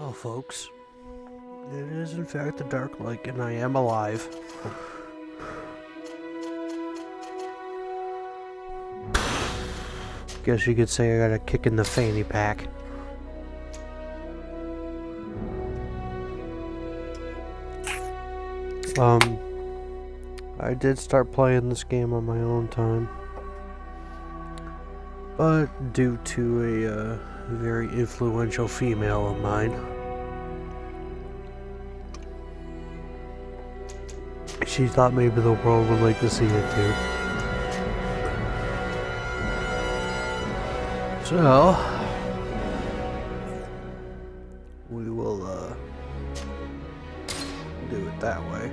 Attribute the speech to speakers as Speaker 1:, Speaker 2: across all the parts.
Speaker 1: Well, folks, it is in fact the Dark Lake, and I am alive. Guess you could say I got a kick in the fanny pack. I did start playing this game on my own time, but due to a very influential female of mine, she thought maybe the world would like to see it too. So, we will do it that way.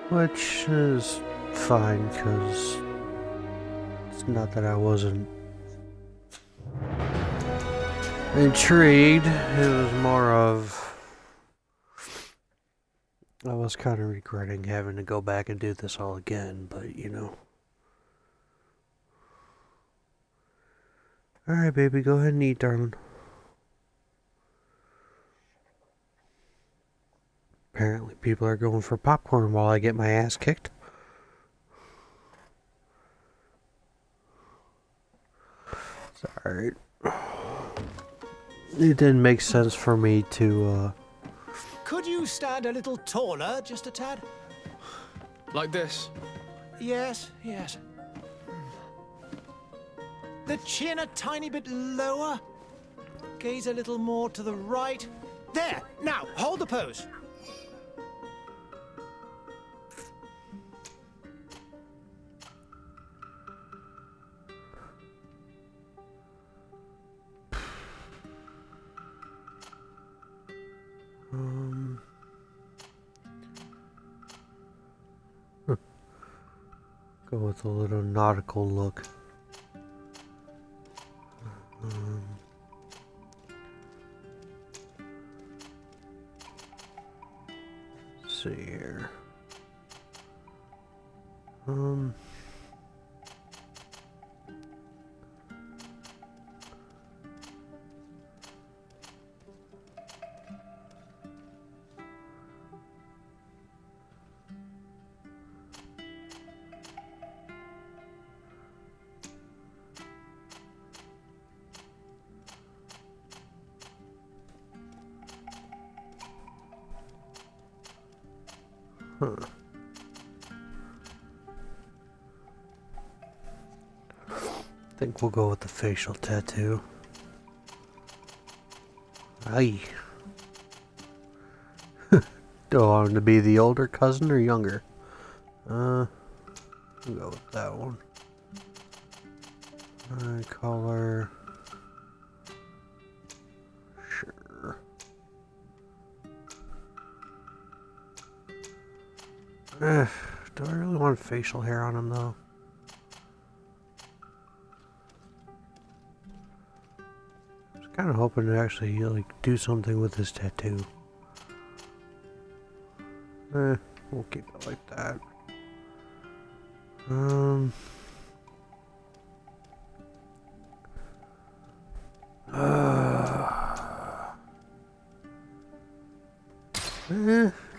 Speaker 1: Which is fine, because it's not that I wasn't intrigued. It was more of I was kind of regretting having to go back and do this all again, but you know. Alright, baby, go ahead and eat, darling. Apparently people are going for popcorn while I get my ass kicked. It's alright. It didn't make sense for me to,
Speaker 2: Could you stand a little taller, just a tad?
Speaker 3: Like this?
Speaker 2: Yes, yes. The chin a tiny bit lower. Gaze a little more to the right. There! Now, hold the pose.
Speaker 1: Go with a little nautical look. Let's see here. I think we'll go with the facial tattoo. Aye. Do I want him to be the older cousin or younger? We'll go with that one. Eye color. Sure. Do I really want facial hair on him though? I was kind of hoping to actually like do something with this tattoo. We'll keep it like that.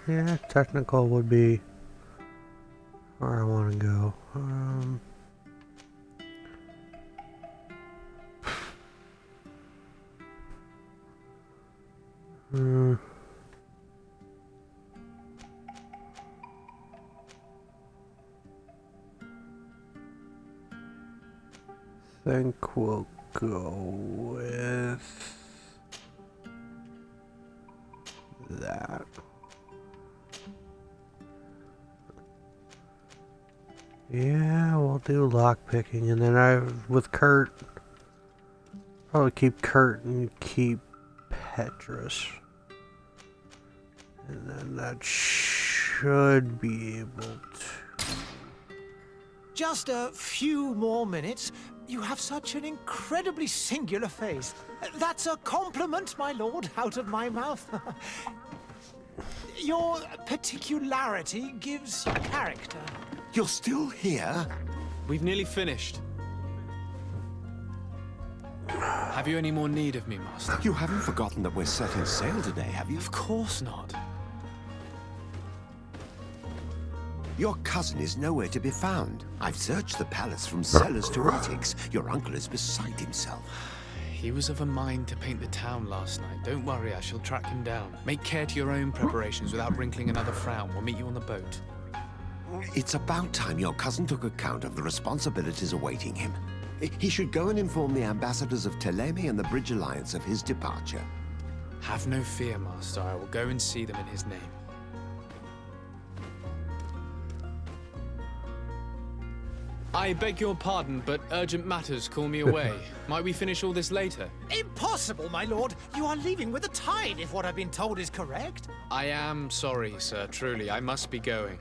Speaker 1: Yeah, technical would be where I want to go. Think we'll go with that. Yeah, we'll do lockpicking, and then with Kurt, probably keep Kurt and keep Petrus. And then that should be able to...
Speaker 2: Just a few more minutes. You have such an incredibly singular face. That's a compliment, my lord, out of my mouth. Your particularity gives you character.
Speaker 4: You're still here?
Speaker 3: We've nearly finished. Have you any more need of me, Master?
Speaker 4: You haven't forgotten that we're setting sail today, have you?
Speaker 3: Of course not.
Speaker 4: Your cousin is nowhere to be found. I've searched the palace from cellars to attics. Your uncle is beside himself.
Speaker 3: He was of a mind to paint the town last night. Don't worry, I shall track him down. Make care to your own preparations without wrinkling another frown. We'll meet you on the boat.
Speaker 4: It's about time your cousin took account of the responsibilities awaiting him. He should go and inform the ambassadors of Telemi and the Bridge Alliance of his departure.
Speaker 3: Have no fear, Master. I will go and see them in his name. I beg your pardon, but urgent matters call me away. Might we finish all this later?
Speaker 2: Impossible, my lord. You are leaving with the tide, if what I've been told is correct.
Speaker 3: I am sorry, sir. Truly, I must be going.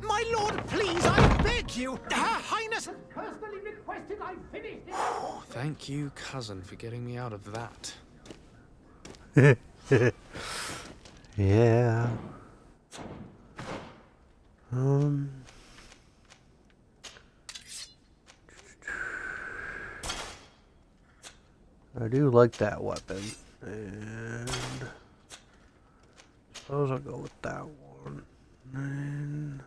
Speaker 2: My lord, please, I beg you. Her Highness has personally requested I finish this.
Speaker 3: Thank you, cousin, for getting me out of that.
Speaker 1: Yeah. I do like that weapon, and suppose I'll go with that one. And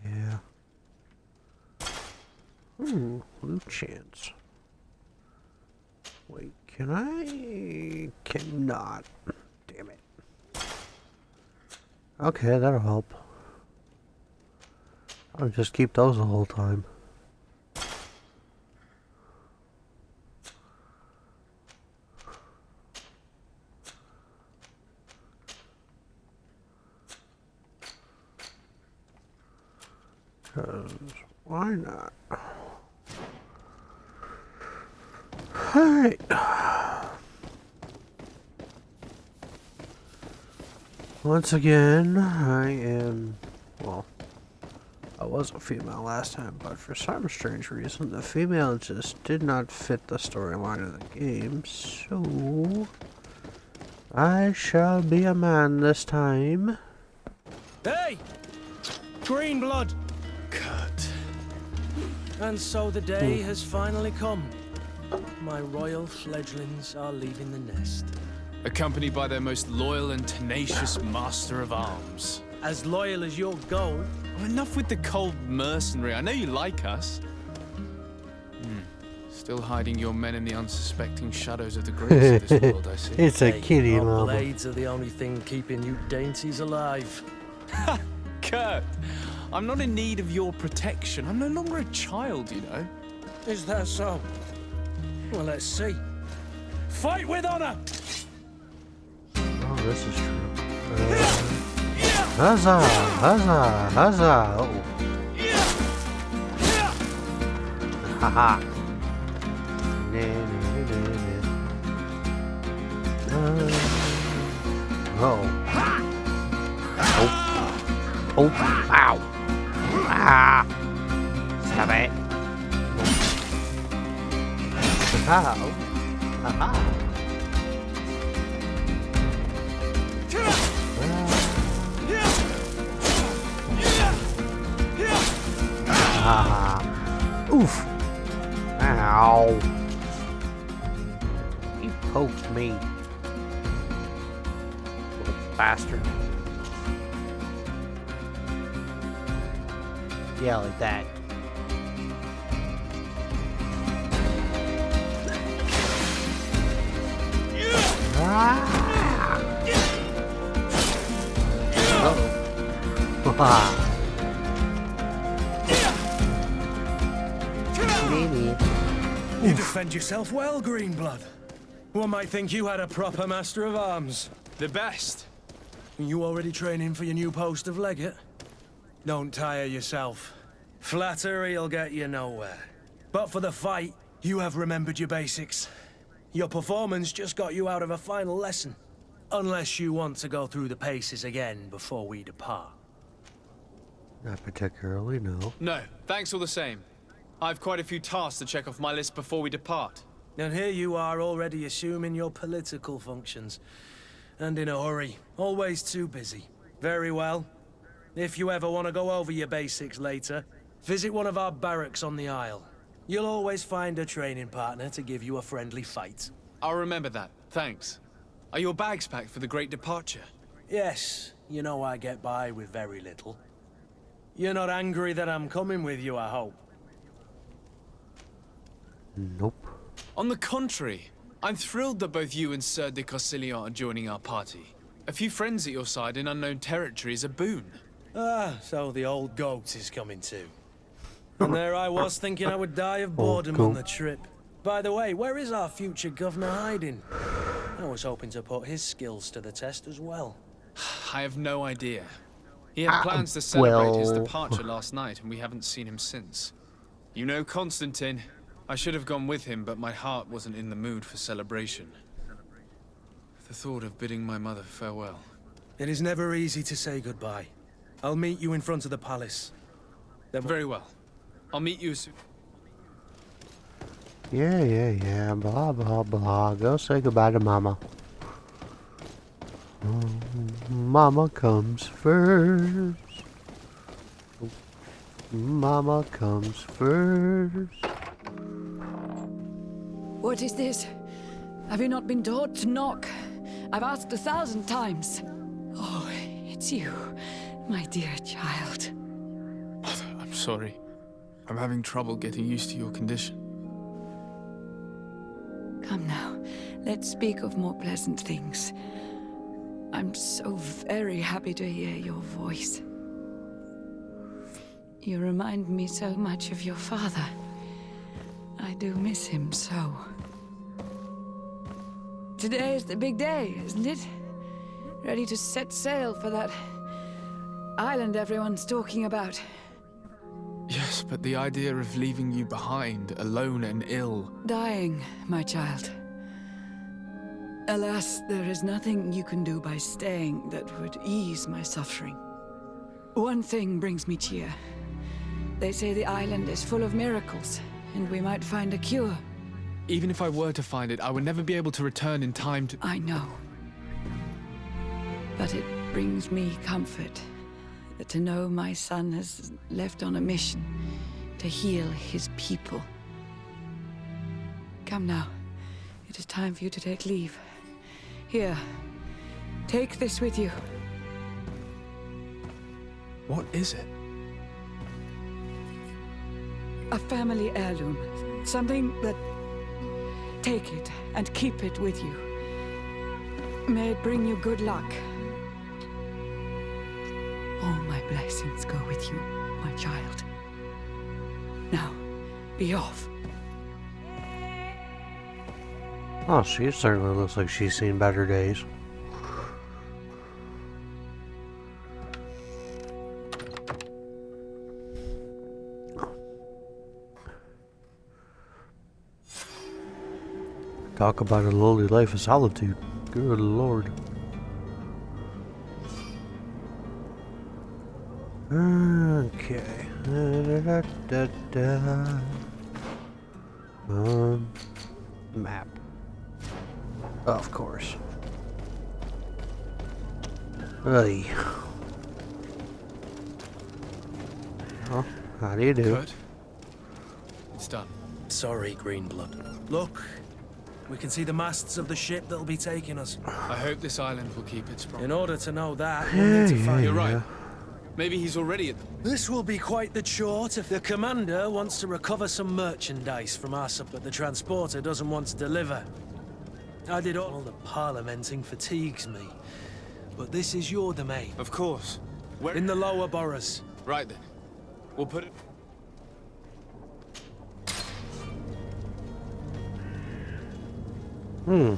Speaker 1: yeah. Ooh, loot chance. Wait, can I? Cannot. Damn it. Okay, that'll help. I'll just keep those the whole time. Because why not? Alright. Once again, I am, well, I was a female last time, but for some strange reason, the female just did not fit the storyline of the game, so I shall be a man this time.
Speaker 5: Hey! Green blood!
Speaker 3: Kurt.
Speaker 5: And so the day has finally come. My royal fledglings are leaving the nest.
Speaker 3: Accompanied by their most loyal and tenacious master of arms.
Speaker 5: As loyal as your goal.
Speaker 3: Well, enough with the cold mercenary. I know you like us. Still hiding your men in the unsuspecting shadows of the graves of this world, I see.
Speaker 1: It's a
Speaker 5: Hey,
Speaker 1: kitty,
Speaker 5: our
Speaker 1: mama.
Speaker 5: blades are the only thing keeping you dainties alive.
Speaker 3: Kurt, I'm not in need of your protection. I'm no longer a child, you know.
Speaker 5: Is that so? Well, let's see. Fight with honor!
Speaker 1: Oh, this is true. Huzzah! Huzzah! Huzzah! Oh. Haha! Oh. Oh. Ow. Ah. Stop it. Ow. Haha. Ah. Oof. Ow. You poked me. Little bastard. Yeah, like that. Ah. Uh-oh.
Speaker 5: You defend yourself well, Greenblood. One might think you had a proper master of arms.
Speaker 3: The best.
Speaker 5: You already training for your new post of legate? Don't tire yourself. Flattery'll get you nowhere. But for the fight, you have remembered your basics. Your performance just got you out of a final lesson. Unless you want to go through the paces again before we depart.
Speaker 1: Not particularly, no.
Speaker 3: No, thanks all the same. I've quite a few tasks to check off my list before we depart.
Speaker 5: And here you are already assuming your political functions. and in a hurry. Always too busy. Very well. If you ever want to go over your basics later, visit one of our barracks on the Isle. You'll always find a training partner to give you a friendly fight.
Speaker 3: I'll remember that. Thanks. Are your bags packed for the great departure?
Speaker 5: Yes, you know I get by with very little. You're not angry that I'm coming with you, I hope.
Speaker 1: Nope.
Speaker 3: On the contrary, I'm thrilled that both you and Sir de Corsillon are joining our party. A few friends at your side in unknown territory is a boon.
Speaker 5: Ah, so the old goat is coming too. And there I was thinking I would die of boredom on the trip. By the way, where is our future governor hiding? I was hoping to put his skills to the test as well.
Speaker 3: I have no idea. He had plans to celebrate his
Speaker 1: well.
Speaker 3: departure last night, and we haven't seen him since. You know Constantine. I should have gone with him, but my heart wasn't in the mood for celebration. The thought of bidding my mother farewell.
Speaker 5: It is never easy to say goodbye. I'll meet you in front of the palace.
Speaker 3: Very well. I'll meet you soon.
Speaker 1: Yeah. Blah, blah, blah. Go say goodbye to Mama. Mama comes first. Mama comes first.
Speaker 6: What is this? Have you not been taught to knock? I've asked 1,000 times. Oh, it's you, my dear child.
Speaker 3: I'm sorry. I'm having trouble getting used to your condition.
Speaker 6: Come now, let's speak of more pleasant things. I'm so very happy to hear your voice. You remind me so much of your father. I do miss him so. Today is the big day, isn't it? Ready to set sail for that island everyone's talking about.
Speaker 3: Yes, but the idea of leaving you behind, alone and ill...
Speaker 6: Dying, my child. Alas, there is nothing you can do by staying that would ease my suffering. One thing brings me cheer. They say the island is full of miracles, and we might find a cure.
Speaker 3: Even if I were to find it, I would never be able to return in time to...
Speaker 6: I know. But it brings me comfort to know my son has left on a mission to heal his people. Come now. It is time for you to take leave. Here, take this with you.
Speaker 3: What is it?
Speaker 6: A family heirloom. Something that... Take it and keep it with you. May it bring you good luck. All my blessings go with you, my child. Now, be off.
Speaker 1: Oh, she certainly looks like she's seen better days. Talk about a lowly life of solitude. Good Lord. Okay. Map. Of course. Hey. Oh, how do you do?
Speaker 3: Kurt? It's done.
Speaker 5: Sorry, Greenblood. Look, we can see the masts of the ship that'll be taking us.
Speaker 3: I hope this island will keep its promise.
Speaker 5: In order to know that, we'll need to find...
Speaker 3: You're right. Maybe he's already at the...
Speaker 5: This will be quite the chore if the commander wants to recover some merchandise from us, but the transporter doesn't want to deliver. I did all the parliamenting fatigues me, but this is your domain.
Speaker 3: Of course. Where...
Speaker 5: In the lower boroughs.
Speaker 3: Right then. We'll put it...
Speaker 5: Where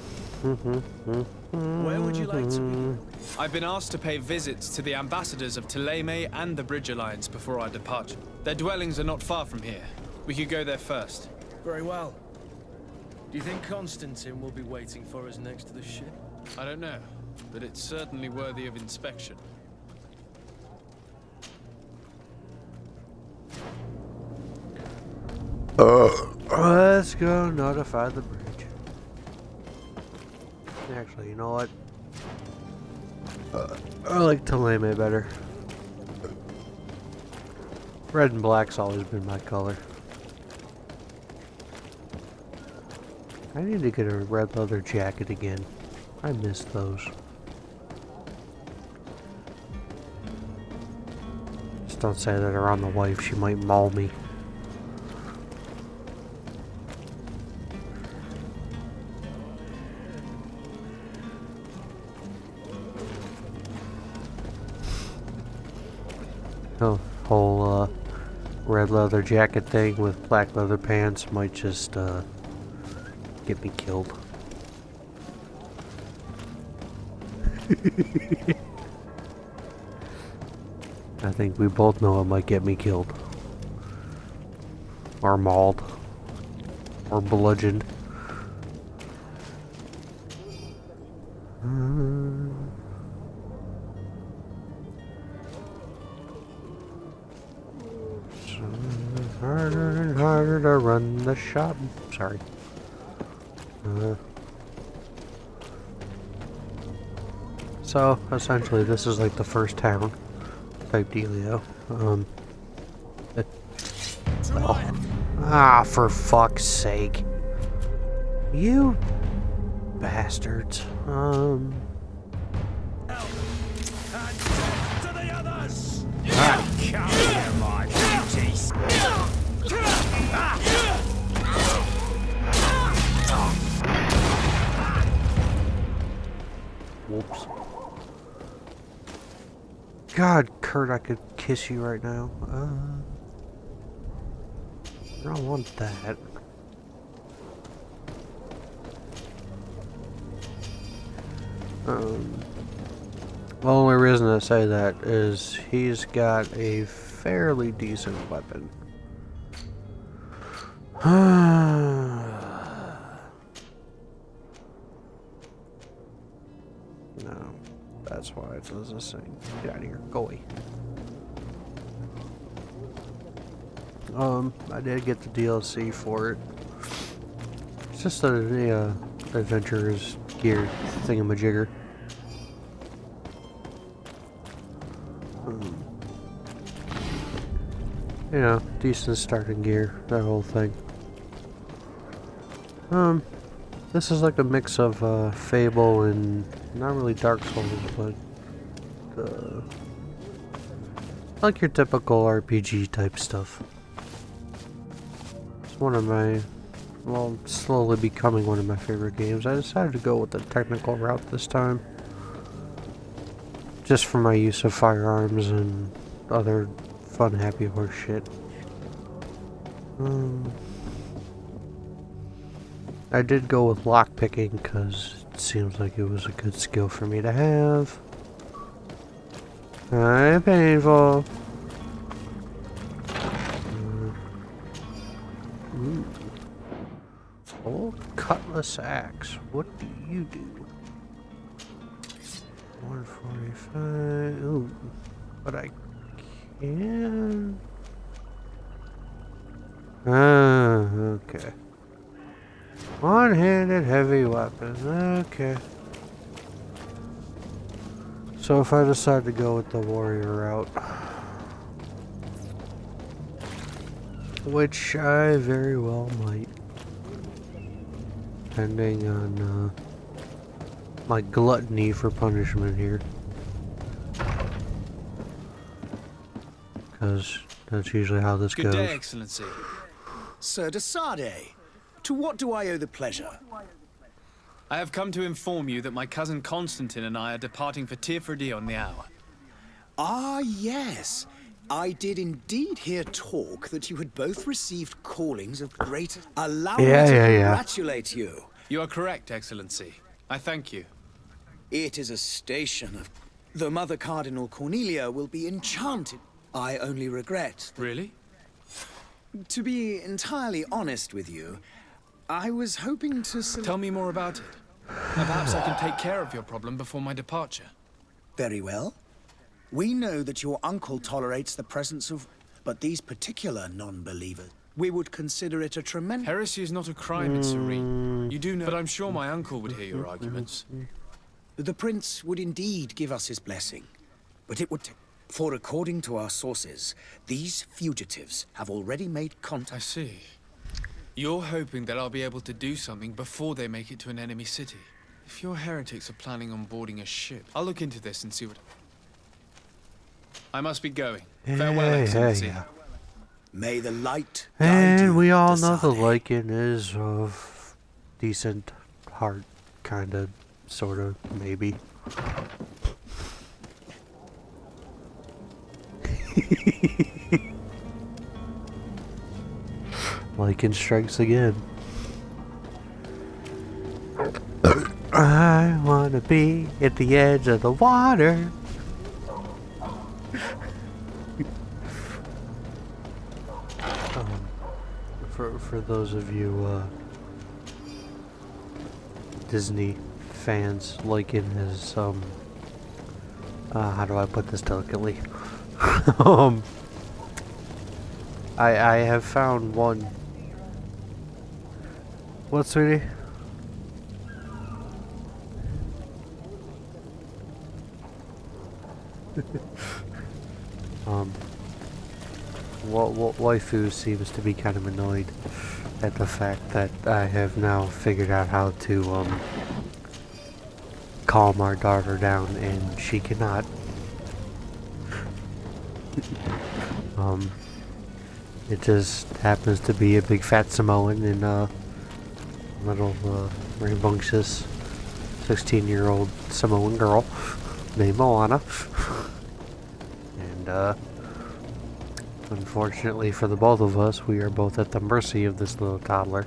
Speaker 5: would you like to be?
Speaker 3: I've been asked to pay visits to the ambassadors of Thélème and the Bridge Alliance before our departure. Their dwellings are not far from here. We could go there first.
Speaker 5: Very well. Do you think Constantine will be waiting for us next to the ship?
Speaker 3: I don't know, but it's certainly worthy of inspection.
Speaker 1: Let's go notify the bridge. Actually, you know what? I like Taleme better. Red and black's always been my color. I need to get a red leather jacket again. I miss those. Just don't say that around the wife, she might maul me. Oh, whole red leather jacket thing with black leather pants might just get me killed. I think we both know it might get me killed. Or mauled. Or bludgeoned. Harder and harder to run the shop. Sorry. So, essentially, this is like the first town type dealio. For fuck's sake. You bastards. Whoops. God, Kurt, I could kiss you right now. I don't want that. The only reason I say that is he's got a fairly decent weapon. No, that's why it does this thing. Get out of here. Go away. I did get the DLC for it. It's just a adventurer's gear thingamajigger. You know, decent starting gear, that whole thing. This is like a mix of Fable and not really Dark Souls, but like your typical RPG type stuff. It's one of my, well, slowly becoming one of my favorite games. I decided to go with the technical route this time, just for my use of firearms and other fun happy horse shit. I did go with lockpicking because it seems like it was a good skill for me to have. Painful. Old cutlass axe. What do you do? 145. Ooh, but I can. Okay. One-handed heavy weapon. Okay. So if I decide to go with the warrior route, which I very well might, depending on my gluttony for punishment here, because that's usually how this goes.
Speaker 3: Good day, Excellency.
Speaker 7: Sir de Sade, to what do I owe the pleasure?
Speaker 3: I have come to inform you that my cousin Constantine and I are departing for Tirfredi on the hour.
Speaker 7: Ah, yes. I did indeed hear talk that you had both received callings of great... Allow me to congratulate you.
Speaker 3: You are correct, Excellency. I thank you.
Speaker 7: It is a station of... The Mother Cardinal Cornelia will be enchanted. I only regret...
Speaker 3: Really?
Speaker 7: To be entirely honest with you, I was hoping to...
Speaker 3: Tell me more about it. Perhaps I can take care of your problem before my departure.
Speaker 7: Very well. We know that your uncle tolerates the presence of... But these particular non-believers, we would consider it a tremendous...
Speaker 3: Heresy is not a crime in Serene. You do know... But I'm sure my uncle would hear your arguments.
Speaker 7: The prince would indeed give us his blessing, but it would take... For according to our sources, these fugitives have already made
Speaker 3: I
Speaker 7: contact.
Speaker 3: see. You're hoping that I'll be able to do something before they make it to an enemy city. If your heretics are planning on boarding a ship, I'll look into this and see what... I must be going. Farewell, Excellency.
Speaker 7: May the light guide you,
Speaker 1: And we all know the
Speaker 7: Dasade.
Speaker 1: Lycan is of decent heart, kinda, sorta, maybe. Lycan strikes again. I wanna be at the edge of the water. For those of you Disney fans, Lycan is how do I put this delicately? I have found one. What, sweetie? Waifu seems to be kind of annoyed at the fact that I have now figured out how to calm our daughter down, and she cannot. It just happens to be a big fat Samoan and a little rambunctious 16-year-old Samoan girl named Moana. And unfortunately for the both of us, we are both at the mercy of this little toddler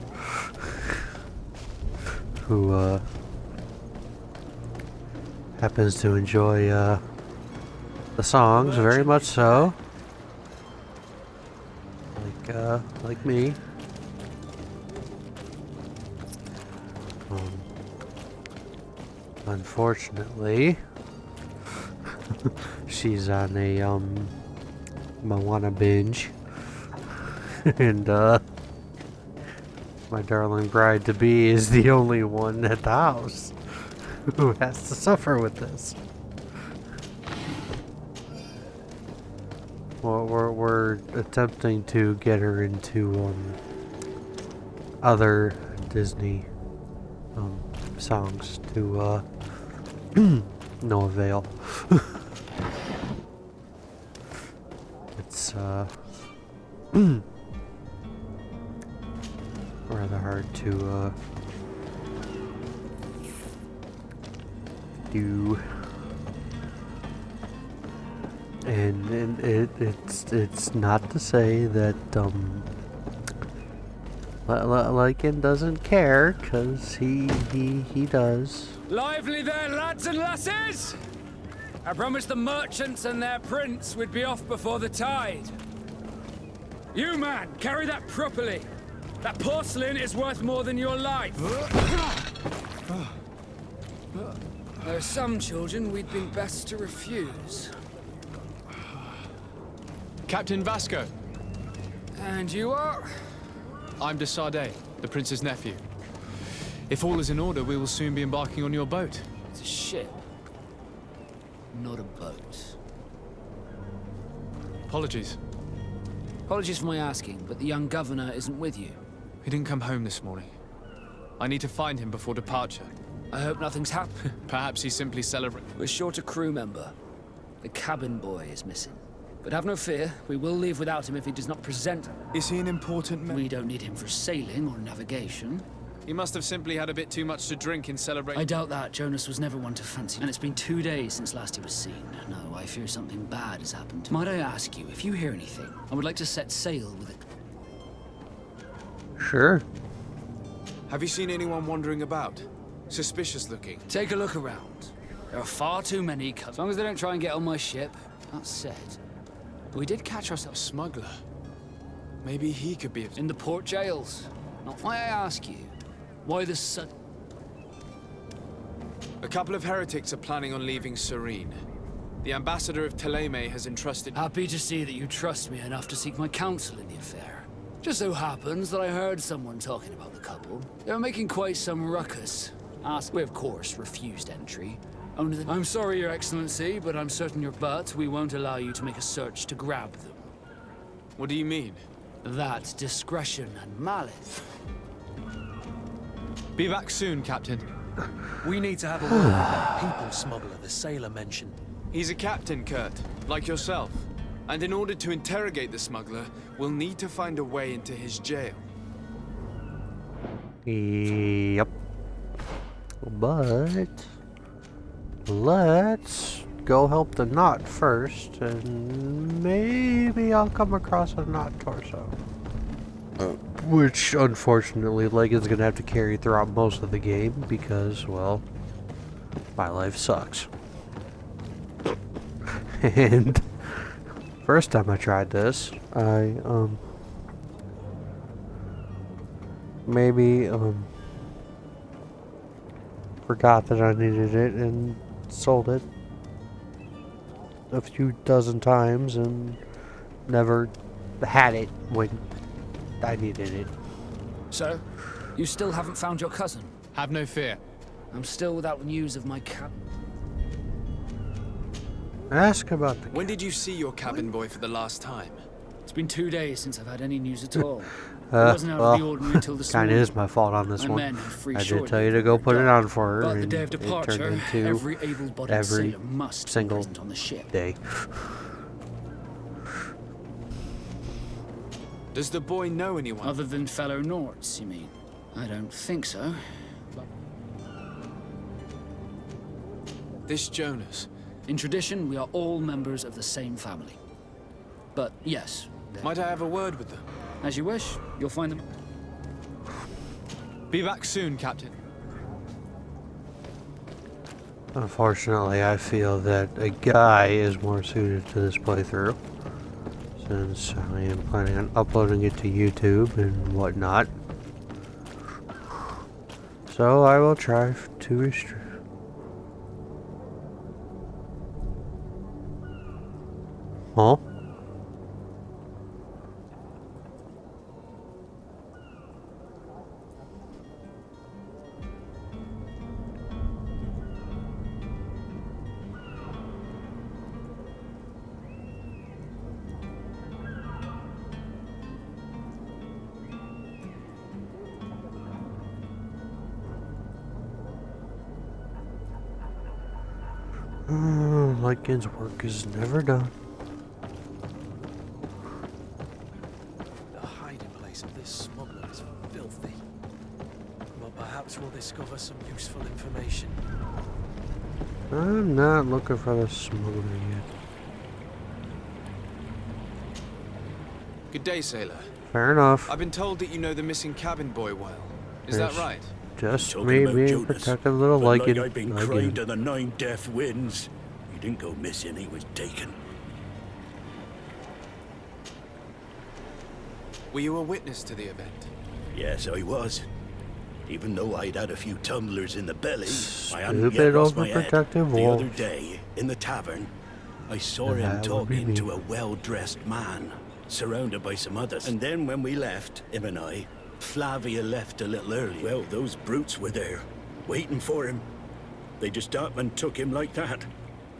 Speaker 1: who happens to enjoy the songs very much so, like me. Unfortunately, she's on a Moana binge, and my darling bride-to-be is the only one at the house who has to suffer with this. Well, we're attempting to get her into other Disney songs to no avail. It's rather hard to do, and it's not to say that Lycan doesn't care, cause he does.
Speaker 8: Lively there, lads and lasses! I promised the merchants and their prince we'd be off before the tide. You, man, carry that properly. That porcelain is worth more than your life. There are some children we'd been best to refuse.
Speaker 3: Captain Vasco.
Speaker 8: And you are?
Speaker 3: I'm Dasade, the prince's nephew. If all is in order, we will soon be embarking on your boat.
Speaker 8: It's a ship, not a boat.
Speaker 3: Apologies.
Speaker 8: Apologies for my asking, but the young governor isn't with you.
Speaker 3: He didn't come home this morning. I need to find him before departure.
Speaker 8: I hope nothing's happened.
Speaker 3: Perhaps he's simply celebrating.
Speaker 8: We're short a crew member. The cabin boy is missing. But have no fear, we will leave without him if he does not present.
Speaker 3: Is he an important man?
Speaker 8: We don't need him for sailing or navigation.
Speaker 3: He must have simply had a bit too much to drink in celebration.
Speaker 8: I doubt that. Jonas was never one to fancy. And it's been 2 days since last he was seen. No, I fear something bad has happened. Might I ask you, if you hear anything, I would like to set sail with it.
Speaker 1: Sure.
Speaker 3: Have you seen anyone wandering about? Suspicious looking.
Speaker 8: Take a look around. There are far too many. As long as they don't try and get on my ship. That said, we did catch ourselves
Speaker 3: Smuggler. Maybe he could be
Speaker 8: in the port jails. Not why I ask you. Why the sudden...
Speaker 3: A couple of heretics are planning on leaving Serene. The ambassador of Teleme has entrusted...
Speaker 8: Happy to see that you trust me enough to seek my counsel in the affair. Just so happens that I heard someone talking about the couple. They were making quite some ruckus. We, of course, refused entry. I'm sorry, Your Excellency, but I'm certain we won't allow you to make a search to grab them.
Speaker 3: What do you mean?
Speaker 8: That's discretion and malice.
Speaker 3: Be back soon, Captain.
Speaker 9: We need to have a word with that people smuggler the sailor mentioned.
Speaker 3: He's a captain, Kurt, like yourself. And in order to interrogate the smuggler, we'll need to find a way into his jail.
Speaker 1: Yep. But let's go help the knot first, and maybe I'll come across a knot torso. Which, unfortunately, Leggett is going to have to carry throughout most of the game because, well, my life sucks. And first time I tried this, I, maybe, forgot that I needed it and sold it a few dozen times and never had it when I needed it.
Speaker 8: So, you still haven't found your cousin?
Speaker 3: Have no fear.
Speaker 8: I'm still without news of my cabin.
Speaker 1: Ask about the
Speaker 3: When did you see your cabin boy for the last time?
Speaker 8: It's been 2 days since I've had any news at all. It wasn't out of the ordinary until this
Speaker 1: kind
Speaker 8: morning.
Speaker 1: of is my fault on this
Speaker 8: My
Speaker 1: one.
Speaker 8: men had free
Speaker 1: I did
Speaker 8: shore
Speaker 1: tell you
Speaker 8: leave
Speaker 1: to go
Speaker 8: for
Speaker 1: put it
Speaker 8: dark.
Speaker 1: on for her,
Speaker 8: But the
Speaker 1: and
Speaker 8: day of
Speaker 1: it
Speaker 8: departure,
Speaker 1: turned into
Speaker 8: every able-bodied
Speaker 1: every
Speaker 8: sailor must be
Speaker 1: single
Speaker 8: present on the ship.
Speaker 1: day.
Speaker 3: Does the boy know anyone?
Speaker 8: Other than fellow Nords, you mean? I don't think so.
Speaker 3: This Jonas.
Speaker 8: In tradition, we are all members of the same family. But yes.
Speaker 3: Might I have a word with them?
Speaker 8: As you wish, you'll find them.
Speaker 3: Be back soon, Captain.
Speaker 1: Unfortunately, I feel that a guy is more suited to this playthrough, since I am planning on uploading it to YouTube and whatnot. So I will try to restrict. Huh? Lycan's work is never done.
Speaker 9: The hiding place of this smuggler is filthy. But perhaps we'll discover some useful information.
Speaker 1: I'm not looking for the smuggler yet.
Speaker 3: Good day, sailor.
Speaker 1: Fair enough.
Speaker 3: I've been told that you know the missing cabin boy well. Is that
Speaker 1: Yes.
Speaker 3: right?
Speaker 1: Just
Speaker 10: Talking
Speaker 1: me
Speaker 10: about
Speaker 1: being
Speaker 10: Jonas,
Speaker 1: protective little
Speaker 10: but
Speaker 1: Lycan.
Speaker 10: like I've been
Speaker 1: again.
Speaker 10: crying to the 9 death winds. He didn't go missing, he was taken.
Speaker 3: Were you a witness to the event?
Speaker 10: Yes, I was. Even though I'd had a few tumblers in the belly, I hadn't yet
Speaker 1: Stupid
Speaker 10: lost my head.
Speaker 1: overprotective
Speaker 10: The other
Speaker 1: wolves.
Speaker 10: day, in the tavern, I saw
Speaker 1: And
Speaker 10: him
Speaker 1: that would be
Speaker 10: talking
Speaker 1: me.
Speaker 10: to a well-dressed man, surrounded by some others. And then when we left, him and I, Flavia left a little early. Well, those brutes were there, waiting for him. They just up and took him like that.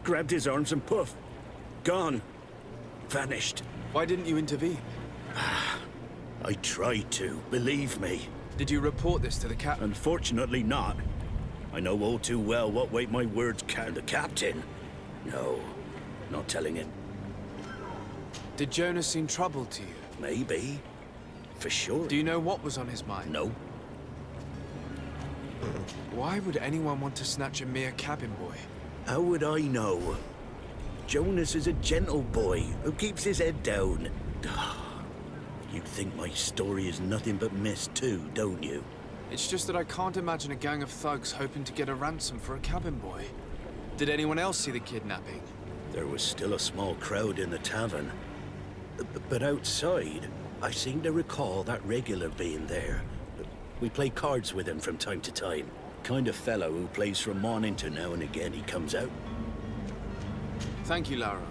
Speaker 10: Grabbed his arms and poof. Gone. Vanished.
Speaker 3: Why didn't you intervene?
Speaker 10: I tried to, believe me.
Speaker 3: Did you report this to the captain?
Speaker 10: Unfortunately not. I know all too well what weight my words carry. The captain? No, not telling him.
Speaker 3: Did Jonas seem troubled to you?
Speaker 10: Maybe. For sure.
Speaker 3: Do you know what was on his mind?
Speaker 10: No.
Speaker 3: Why would anyone want to snatch a mere cabin boy?
Speaker 10: How would I know? Jonas is a gentle boy who keeps his head down. You think my story is nothing but mist too, don't you?
Speaker 3: It's just that I can't imagine a gang of thugs hoping to get a ransom for a cabin boy. Did anyone else see the kidnapping?
Speaker 10: There was still a small crowd in the tavern. But outside, I seem to recall that regular being there. We play cards with him from time to time. Kind of fellow who plays from morning to now and again he comes out.
Speaker 3: Thank you, Lara.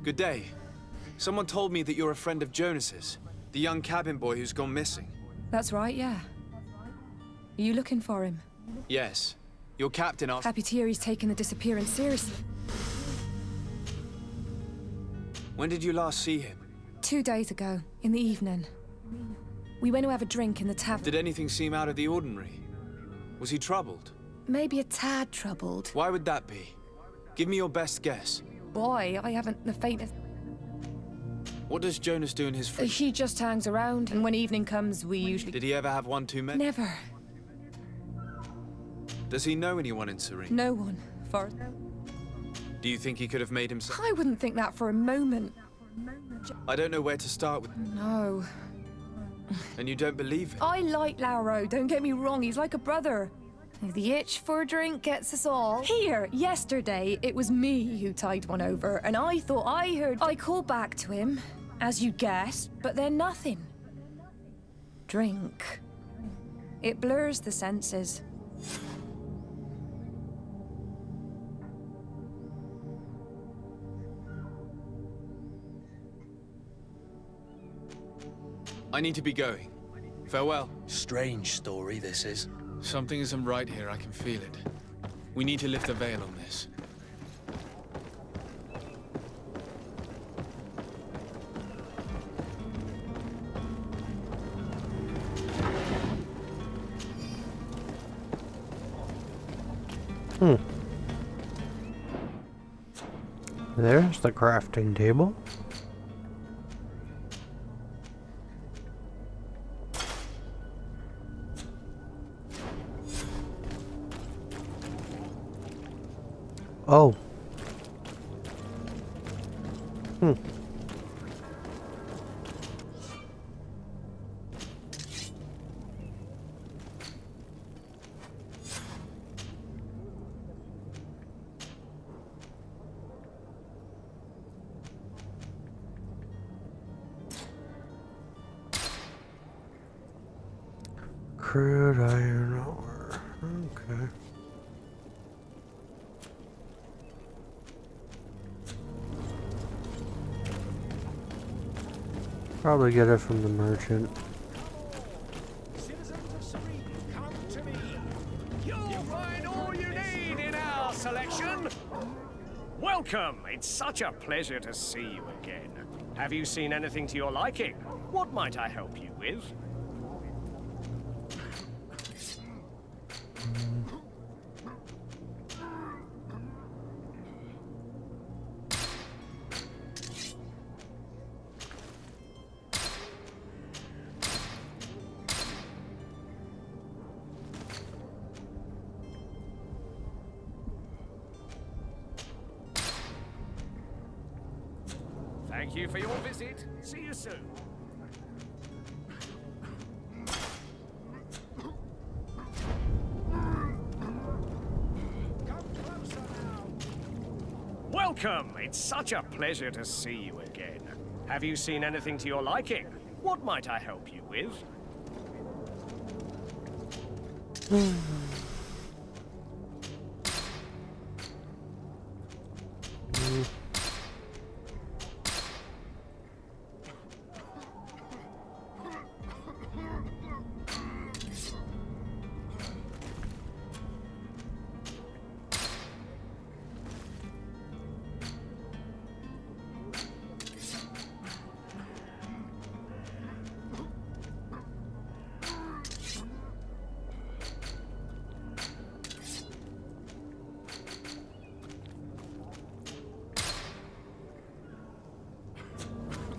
Speaker 3: Good day. Someone told me that you're a friend of Jonas's, the young cabin boy who's gone missing.
Speaker 11: That's right, yeah. Are you looking for him?
Speaker 3: Yes. Your captain asked...
Speaker 11: Happy to hear he's taken the disappearance seriously.
Speaker 3: When did you last see him?
Speaker 11: 2 days ago, in the evening. We went to have a drink in the tavern.
Speaker 3: Did anything seem out of the ordinary? Was he troubled?
Speaker 11: Maybe a tad troubled.
Speaker 3: Why would that be? Give me your best guess.
Speaker 11: Boy, I haven't the faintest...
Speaker 3: What does Jonas do in his free...
Speaker 11: He just hangs around, and when evening comes, we usually...
Speaker 3: Did he ever have one too many?
Speaker 11: Never.
Speaker 3: Does he know anyone in Serene?
Speaker 11: No one. For...
Speaker 3: Do you think he could have made himself...
Speaker 11: I wouldn't think that for a moment.
Speaker 3: I don't know where to start with...
Speaker 11: No.
Speaker 3: And you don't believe it?
Speaker 11: I like Lauro, don't get me wrong, he's like a brother. If the itch for a drink gets us all... Here, yesterday, it was me who tied one over, and I thought I heard... I called back to him, as you guessed, but then nothing. Drink. It blurs the senses.
Speaker 3: I need to be going. Farewell.
Speaker 9: Strange story, this is.
Speaker 3: Something isn't right here, I can feel it. We need to lift the veil on this.
Speaker 1: There's the crafting table. Oh. Crude iron ore. Okay. Probably get it from the merchant.
Speaker 12: Citizens of Serene, come to me. You'll find all you need in our selection. Welcome. It's such a pleasure to see you again. Have you seen anything to your liking? What might I help you with? Thank you for your visit. See you soon. Come closer now. Welcome. It's such a pleasure to see you again. Have you seen anything to your liking? What might I help you with?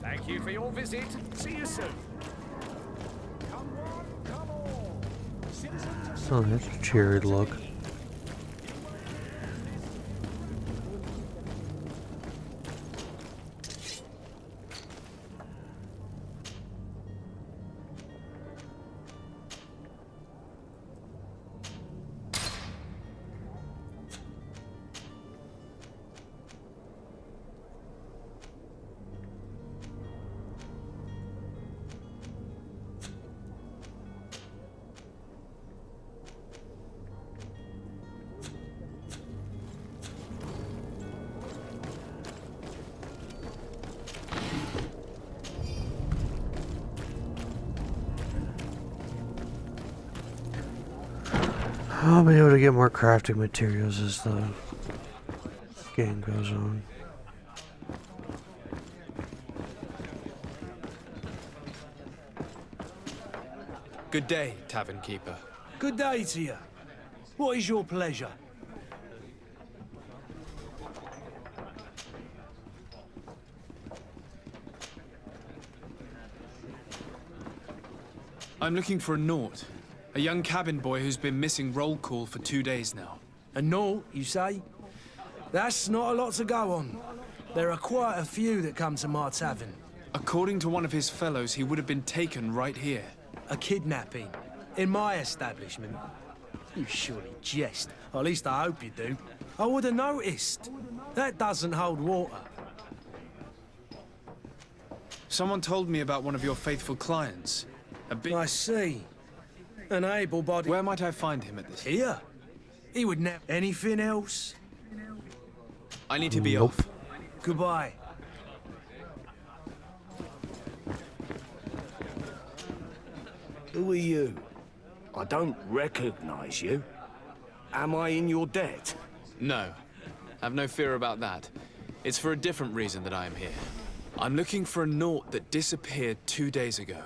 Speaker 12: Thank you for your visit. See you soon. Come one, come all. Citizens of
Speaker 1: Oh, that's a cheery look. I'll be able to get more crafting materials as the game goes on.
Speaker 3: Good day, tavern keeper.
Speaker 5: Good day to you. What is your pleasure?
Speaker 3: I'm looking for a Naut, a young cabin boy who's been missing roll call for 2 days now.
Speaker 5: A Naut, you say? That's not a lot to go on. There are quite a few that come to my tavern.
Speaker 3: According to one of his fellows, he would have been taken right here.
Speaker 5: A kidnapping? In my establishment? You surely jest. Or at least I hope you do. I would have noticed. That doesn't hold water.
Speaker 3: Someone told me about one of your faithful clients.
Speaker 5: I see. An able-bodied...
Speaker 3: Where might I find him at this?
Speaker 5: Here? He would never... Anything else?
Speaker 3: I need to be off.
Speaker 5: Goodbye.
Speaker 10: Who are you? I don't recognize you. Am I in your debt?
Speaker 3: No. Have no fear about that. It's for a different reason that I am here. I'm looking for a Naut that disappeared 2 days ago,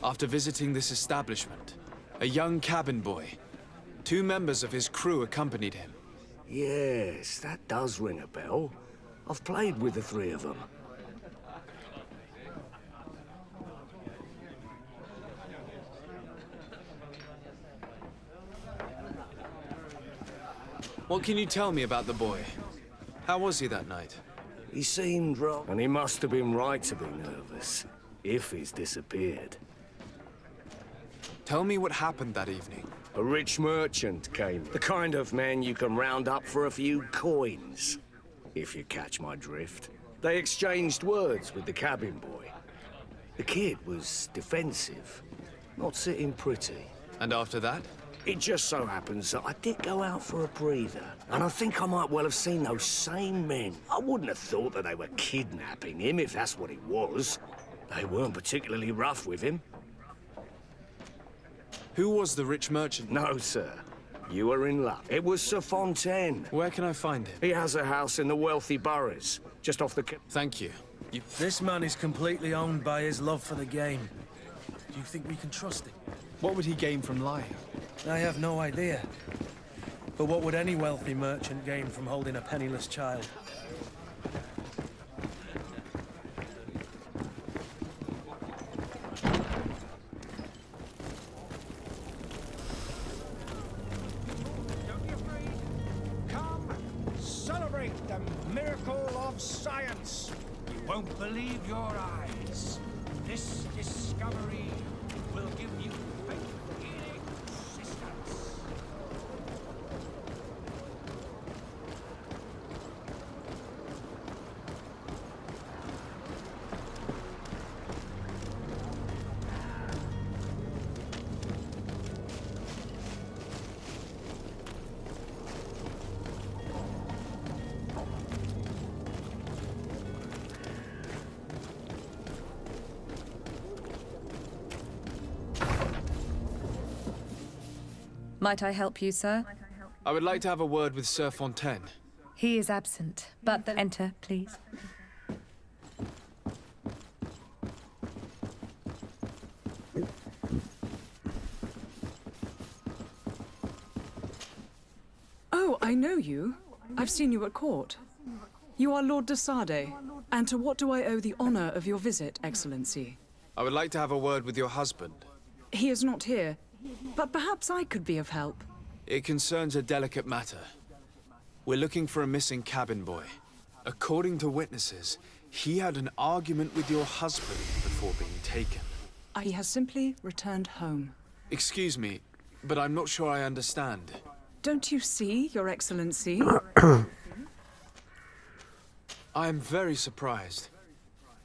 Speaker 3: after visiting this establishment. A young cabin boy. 2 members of his crew accompanied him.
Speaker 10: Yes, that does ring a bell. I've played with the 3 of them.
Speaker 3: What can you tell me about the boy? How was he that night?
Speaker 10: He seemed wrong, and he must have been right to be nervous, if he's disappeared.
Speaker 3: Tell me what happened that evening.
Speaker 10: A rich merchant came, the kind of man you can round up for a few coins, if you catch my drift. They exchanged words with the cabin boy. The kid was defensive, not sitting pretty.
Speaker 3: And after that?
Speaker 10: It just so happens that I did go out for a breather, and I think I might well have seen those same men. I wouldn't have thought that they were kidnapping him, if that's what it was. They weren't particularly rough with him.
Speaker 3: Who was the rich merchant?
Speaker 10: No, sir. You are in luck. It was Sir Fontaine.
Speaker 3: Where can I find him?
Speaker 10: He has a house in the wealthy boroughs, just off the...
Speaker 3: Thank you.
Speaker 5: This man is completely owned by his love for the game. Do you think we can trust him?
Speaker 3: What would he gain from lying?
Speaker 5: I have no idea. But what would any wealthy merchant gain from holding a penniless child?
Speaker 12: Don't be afraid. Come, celebrate the miracle of science. You won't believe your eyes. This discovery will give you faith-healing assistance.
Speaker 11: Might I help you, sir?
Speaker 3: I would like to have a word with Sir Fontaine.
Speaker 11: He is absent, but enter, please.
Speaker 6: Oh, I know you. I've seen you at court. You are Lord de Sade. And to what do I owe the honor of your visit, Excellency?
Speaker 3: I would like to have a word with your husband.
Speaker 6: He is not here, but perhaps I could be of help.
Speaker 3: It concerns a delicate matter. We're looking for a missing cabin boy. According to witnesses, he had an argument with your husband before being taken.
Speaker 6: He has simply returned home.
Speaker 3: Excuse me, but I'm not sure I understand.
Speaker 6: Don't you see, Your Excellency?
Speaker 3: I am very surprised.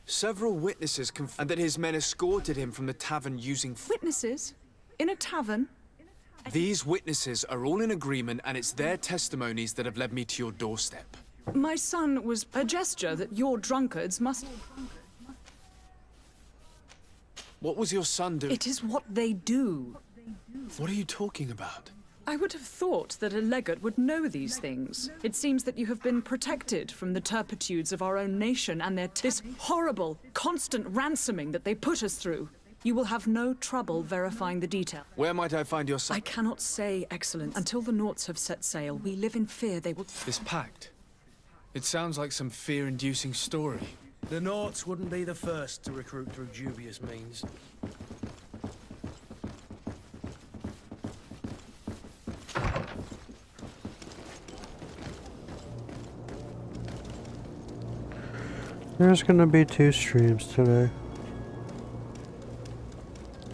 Speaker 3: Several witnesses confirmed that his men escorted him from the tavern using...
Speaker 6: Witnesses? In a tavern?
Speaker 3: These witnesses are all in agreement, and it's their testimonies that have led me to your doorstep.
Speaker 6: My son was a gesture that your drunkards must...
Speaker 3: What was your son doing?
Speaker 6: It is what they do.
Speaker 3: What are you talking about?
Speaker 13: I would have thought that a legate would know these things. It seems that you have been protected from the turpitudes of our own nation and this horrible, constant ransoming that they put us through. You will have no trouble verifying the detail.
Speaker 3: Where might I find your son?
Speaker 13: I cannot say, Excellence. Until the Naughts have set sail, we live in fear they will...
Speaker 3: This pact. It sounds like some fear-inducing story.
Speaker 5: The Naughts wouldn't be the first to recruit through dubious means.
Speaker 1: There's gonna be 2 streams today.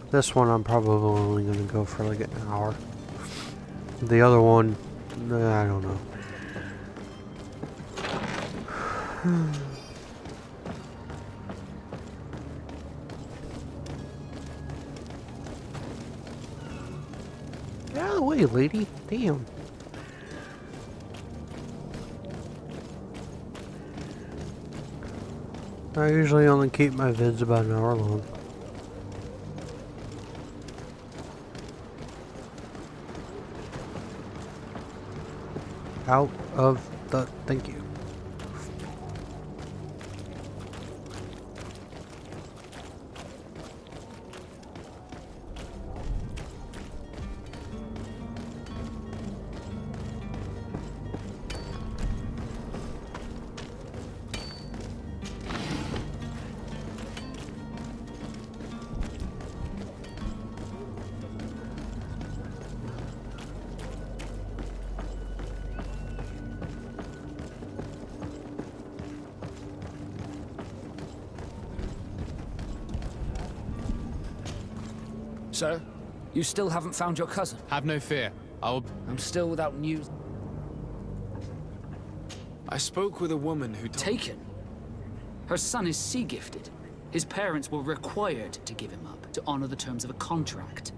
Speaker 1: This one I'm probably only gonna go for like an hour. The other one, I don't know. Get out of the way, lady. Damn. I usually only keep my vids about an hour long. Out of the... Thank you.
Speaker 8: Sir, you still haven't found your cousin?
Speaker 3: Have no fear. I'm
Speaker 8: still without news.
Speaker 3: I spoke with a woman who
Speaker 8: Taken? Her son is sea-gifted. His parents were required to give him up to honor the terms of a contract.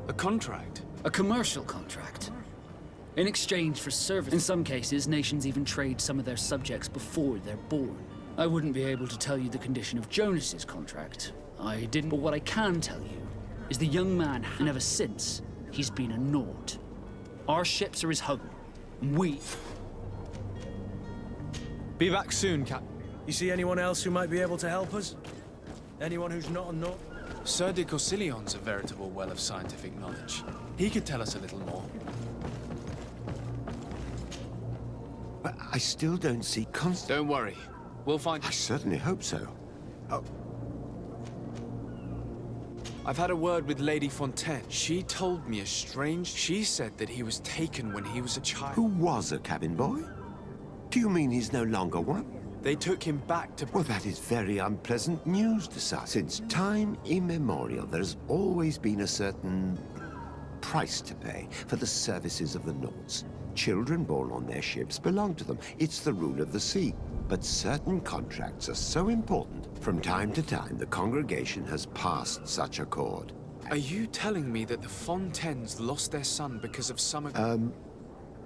Speaker 3: A contract?
Speaker 8: A commercial contract. In exchange for service. In some cases, nations even trade some of their subjects before they're born. I wouldn't be able to tell you the condition of Jonas's contract. I didn't, but what I can tell you is the young man, and ever since, he's been a Naught. Our ships are his home. We...
Speaker 3: Be back soon, Cap.
Speaker 5: You see anyone else who might be able to help us? Anyone who's not a Naught?
Speaker 3: Sir de Corsillion's a veritable well of scientific knowledge. He could tell us a little more.
Speaker 4: But I still don't see
Speaker 3: Don't worry. We'll find...
Speaker 4: I certainly hope so. Oh.
Speaker 3: I've had a word with Lady Fontaine. She told me a strange... She said that he was taken when he was a child.
Speaker 4: Who was a cabin boy? Do you mean he's no longer one?
Speaker 3: They took him back to...
Speaker 4: Well, that is very unpleasant news to us. Since time immemorial, there's always been a certain price to pay for the services of the Naughts. Children born on their ships belong to them. It's the rule of the sea. But certain contracts are so important, from time to time the congregation has passed such accord.
Speaker 3: Are you telling me that the Fontaines lost their son because of some...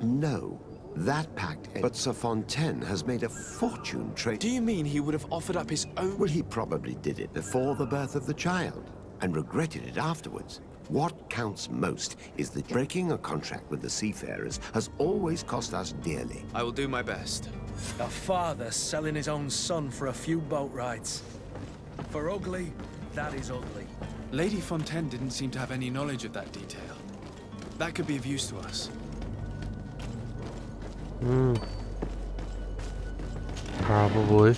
Speaker 4: No. That pact... But Sir Fontaine has made a fortune trade...
Speaker 3: Do you mean he would have offered up his own...
Speaker 4: Well, he probably did it before the birth of the child, and regretted it afterwards. What counts most is that breaking a contract with the seafarers has always cost us dearly.
Speaker 3: I will do my best.
Speaker 5: A father selling his own son for a few boat rides. For ugly, that is ugly.
Speaker 3: Lady Fontaine didn't seem to have any knowledge of that detail. That could be of use to us.
Speaker 1: Probably.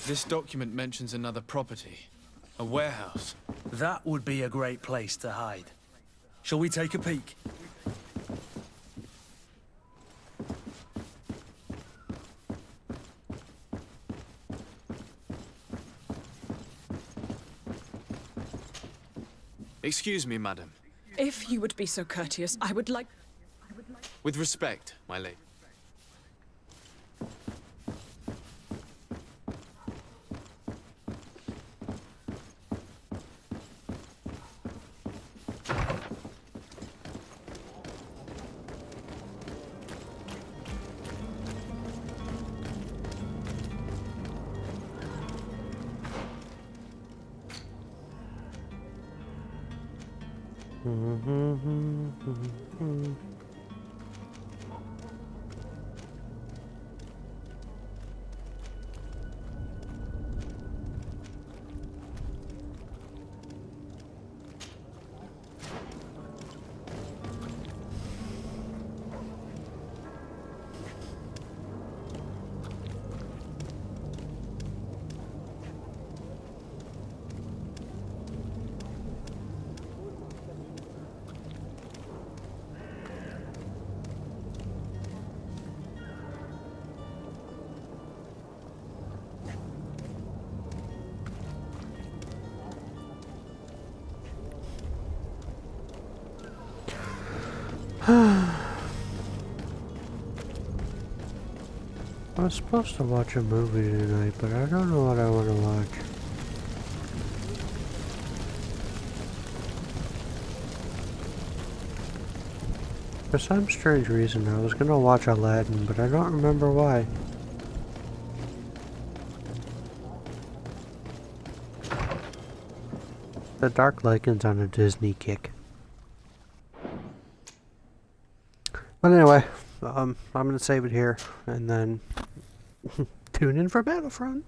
Speaker 3: This document mentions another property. A warehouse.
Speaker 5: That would be a great place to hide. Shall we take a peek?
Speaker 3: Excuse me, madam.
Speaker 13: If you would be so courteous, I would like...
Speaker 3: With respect, my lady.
Speaker 1: I was supposed to watch a movie tonight, but I don't know what I want to watch. For some strange reason, I was gonna watch Aladdin, but I don't remember why. The Dark Lycan's on a Disney kick. But anyway, I'm gonna save it here, and then tune in for Battlefront.